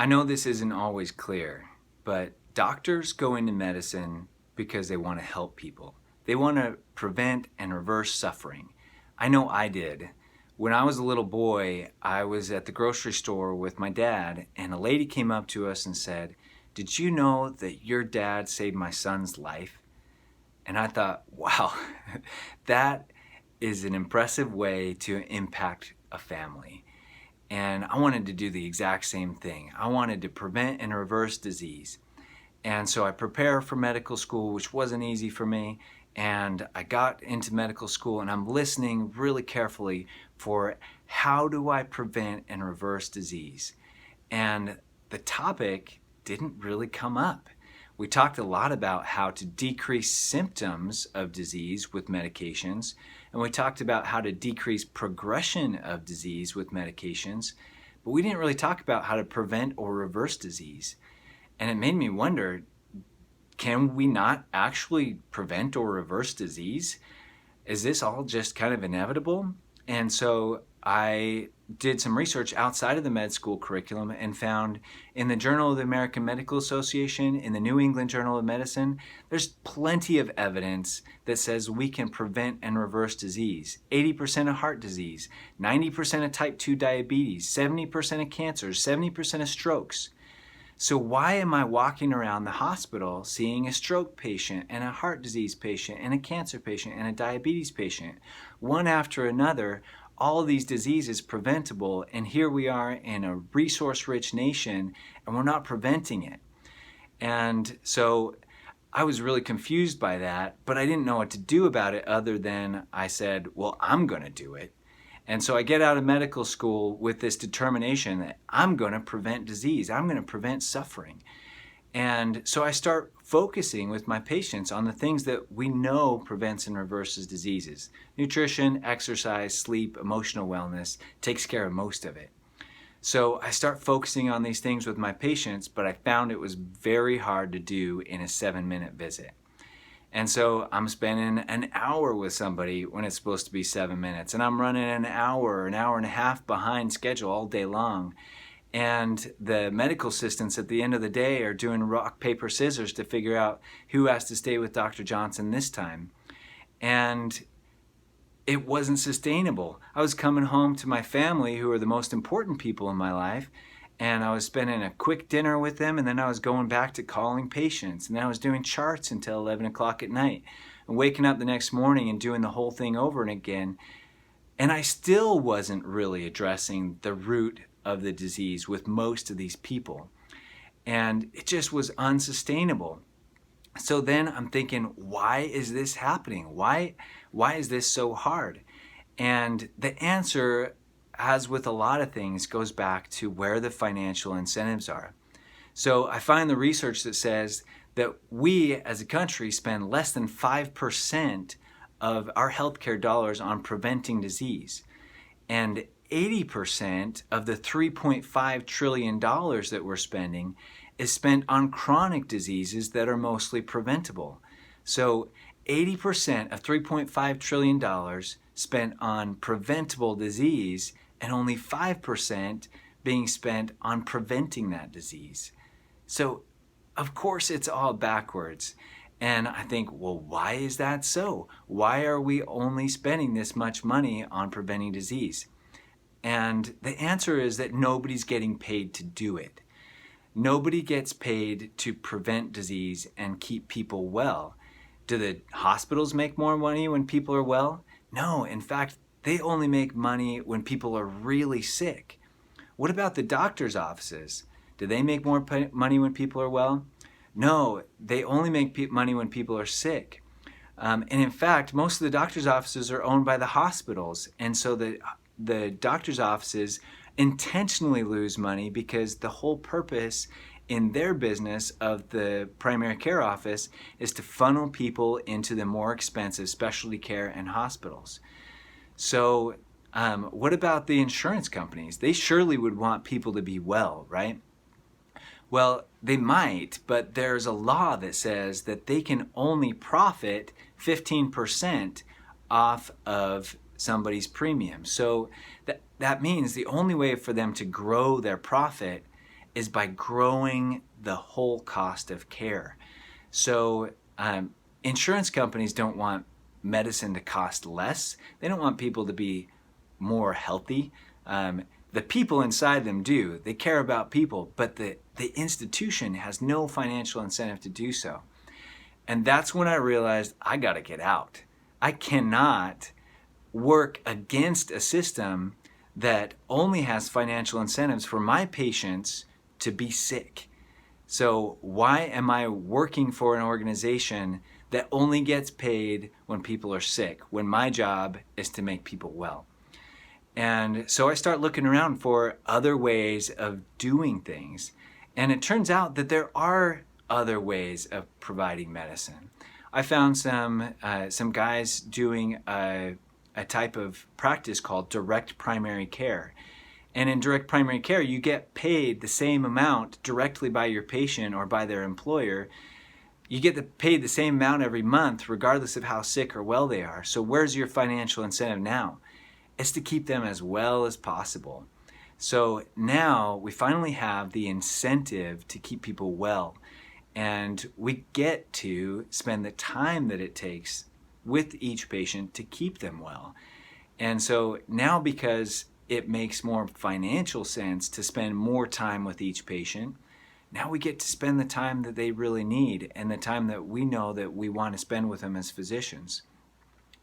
I know this isn't always clear, but doctors go into medicine because they want to help people. They want to prevent and reverse suffering. I know I did. When I was a little boy, I was at the grocery store with my dad, and a lady came up to us and said, "Did you know that your dad saved my son's life?" And I thought, wow, that is an impressive way to impact a family. And I wanted to do the exact same thing. I wanted to prevent and reverse disease. And so I prepared for medical school, which wasn't easy for me. And I got into medical school and I'm listening really carefully for how do I prevent and reverse disease? And the topic didn't really come up. We talked a lot about how to decrease symptoms of disease with medications, and we talked about how to decrease progression of disease with medications, but we didn't really talk about how to prevent or reverse disease. And it made me wonder, can we not actually prevent or reverse disease? Is this all just kind of inevitable? And so I did some research outside of the med school curriculum and found in the Journal of the American Medical Association, in the New England Journal of Medicine, there's plenty of evidence that says we can prevent and reverse disease. 80% of heart disease, 90% of type 2 diabetes, 70% of cancers, 70% of strokes. So why am I walking around the hospital seeing a stroke patient and a heart disease patient and a cancer patient and a diabetes patient, one after another, all these diseases preventable, and here we are in a resource-rich nation and we're not preventing it? And so I was really confused by that, but I didn't know what to do about it other than I said, well, I'm going to do it. And so I get out of medical school with this determination that I'm going to prevent disease. I'm going to prevent suffering. And so I start focusing with my patients on the things that we know prevents and reverses diseases. Nutrition, exercise, sleep, emotional wellness takes care of most of it. So I start focusing on these things with my patients, but I found it was very hard to do in a 7-minute visit. And so I'm spending an hour with somebody when it's supposed to be 7 minutes. And I'm running an hour and a half behind schedule all day long. And the medical assistants at the end of the day are doing rock, paper, scissors to figure out who has to stay with Dr. Johnson this time. And it wasn't sustainable. I was coming home to my family, who are the most important people in my life, and I was spending a quick dinner with them, and then I was going back to calling patients, and then I was doing charts until 11 o'clock at night, and waking up the next morning and doing the whole thing over and again. And I still wasn't really addressing the root of the disease with most of these people. And it just was unsustainable. So then I'm thinking, why is this happening? Why is this so hard? And the answer, as with a lot of things, goes back to where the financial incentives are. So I find the research that says that we as a country spend less than 5% of our healthcare dollars on preventing disease. And 80% of the $3.5 trillion that we're spending is spent on chronic diseases that are mostly preventable. So 80% of $3.5 trillion spent on preventable disease, and only 5% being spent on preventing that disease. So of course it's all backwards. And I think, well, why is that so? Why are we only spending this much money on preventing disease? And the answer is that nobody's getting paid to do it. Nobody gets paid to prevent disease and keep people well. Do the hospitals make more money when people are well? No, in fact, they only make money when people are really sick. What about the doctor's offices? Do they make more money when people are well? No, they only make money when people are sick. And in fact, most of the doctor's offices are owned by the hospitals. And so the doctor's offices intentionally lose money because the whole purpose in their business of the primary care office is to funnel people into the more expensive specialty care and hospitals. So what about the insurance companies? They surely would want people to be well, right? Well, they might, but there's a law that says that they can only profit 15% off of somebody's premium. So that means the only way for them to grow their profit is by growing the whole cost of care. So insurance companies don't want medicine to cost less. They don't want people to be more healthy. The people inside them do. They care about people, but the institution has no financial incentive to do so. And that's when I realized I got to get out. I cannot work against a system that only has financial incentives for my patients to be sick. So why am I working for an organization that only gets paid when people are sick, when my job is to make people well? And so I start looking around for other ways of doing things. And it turns out that there are other ways of providing medicine. I found some guys doing a type of practice called direct primary care. And in direct primary care, you get paid the same amount directly by your patient or by their employer. You get paid the same amount every month, regardless of how sick or well they are. So where's your financial incentive now? It's to keep them as well as possible. So now we finally have the incentive to keep people well. And we get to spend the time that it takes with each patient to keep them well. And so now, because it makes more financial sense to spend more time with each patient, now we get to spend the time that they really need and the time that we know that we want to spend with them as physicians.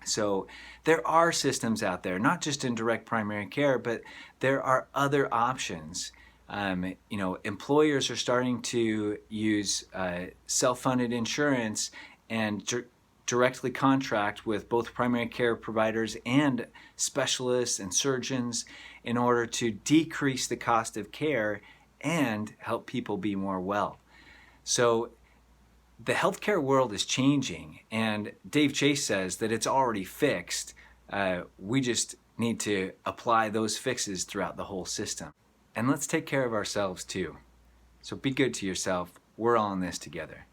So there are systems out there, not just in direct primary care, but there are other options. Employers are starting to use self-funded insurance and directly contract with both primary care providers and specialists and surgeons in order to decrease the cost of care and help people be more well. So the healthcare world is changing, and Dave Chase says that it's already fixed. We just need to apply those fixes throughout the whole system. And let's take care of ourselves too. So be good to yourself. We're all in this together.